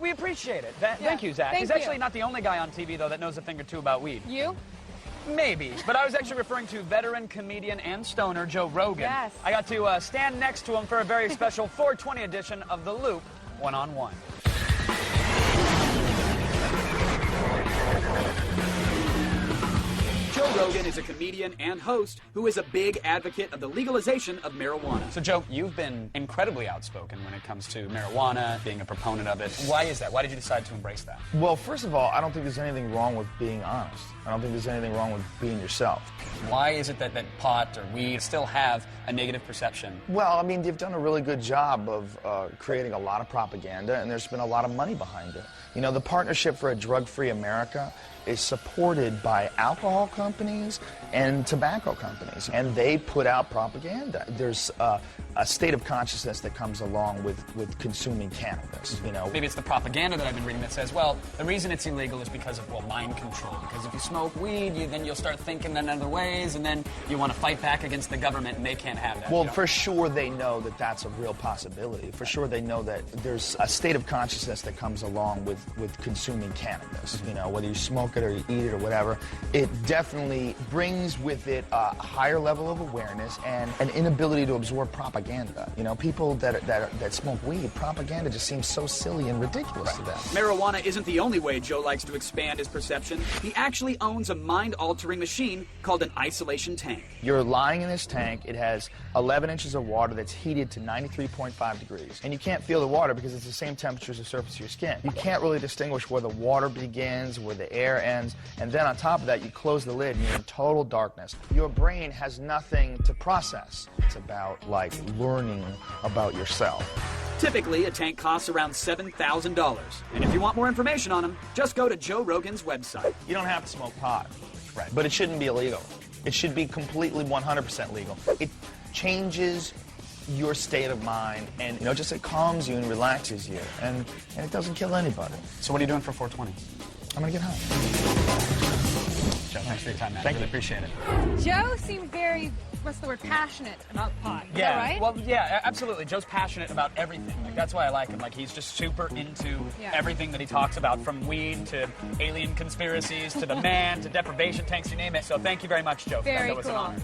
We appreciate it. Thank you, Zach. He's actually not the only guy on TV, though, that knows a thing or two about weed. You? Maybe, but I was actually referring to veteran comedian and stoner Joe Rogan. Yes. I got to stand next to him for a very special 420 edition of The Loop, one-on-one. Joe Rogan is a comedian and host who is a big advocate of the legalization of marijuana. So, Joe, you've been incredibly outspoken when it comes to marijuana, being a proponent of it. Why is that? Why did you decide to embrace that? Well, first of all, I don't think there's anything wrong with being honest. I don't think there's anything wrong with being yourself. Why is it that pot or weed still have a negative perception? Well, I mean, they've done a really good job of creating a lot of propaganda, and there's been a lot of money behind it. You know, the Partnership for a Drug-Free America is supported by alcohol companies and tobacco companies, and they put out propaganda. There's a state of consciousness that comes along with consuming cannabis, you know. Maybe it's the propaganda that I've been reading that says, well, the reason it's illegal is because of, well, mind control. Because if you smoke weed, then you'll start thinking in other ways, and then you want to fight back against the government, and they can't have that. Well, for sure they know that that's a real possibility. For sure they know that there's a state of consciousness that comes along with consuming cannabis, you know, whether you smoke it or you eat it or whatever. It definitely brings with it a higher level of awareness and an inability to absorb propaganda. You know, people that smoke weed, propaganda just seems so silly and ridiculous to them. Marijuana isn't the only way Joe likes to expand his perception. He actually owns a mind-altering machine called an isolation tank. You're lying in this tank. It has 11 inches of water that's heated to 93.5 degrees. And you can't feel the water because it's the same temperature as the surface of your skin. You can't really distinguish where the water begins, where the air ends. And then on top of that, you close the lid and you're in total darkness. Your brain has nothing to process. It's about, like, learning about yourself. Typically, a tank costs around $7,000. And if you want more information on them, just go to Joe Rogan's website. You don't have to smoke pot, right? But it shouldn't be illegal. It should be completely 100% legal. It changes your state of mind, and, you know, just it calms you and relaxes you, and it doesn't kill anybody. So what are you doing for 420? I'm gonna get home. Joe, thanks for your time, man. Thank you. Really appreciate it. Joe seemed very, what's the word, passionate about pot. Is that right? Well, yeah, absolutely. Joe's passionate about everything. Like, that's why I like him. Like, he's just super into everything that he talks about, from weed to alien conspiracies to the man to deprivation tanks, you name it. So thank you very much, Joe. Very that was cool. an honor.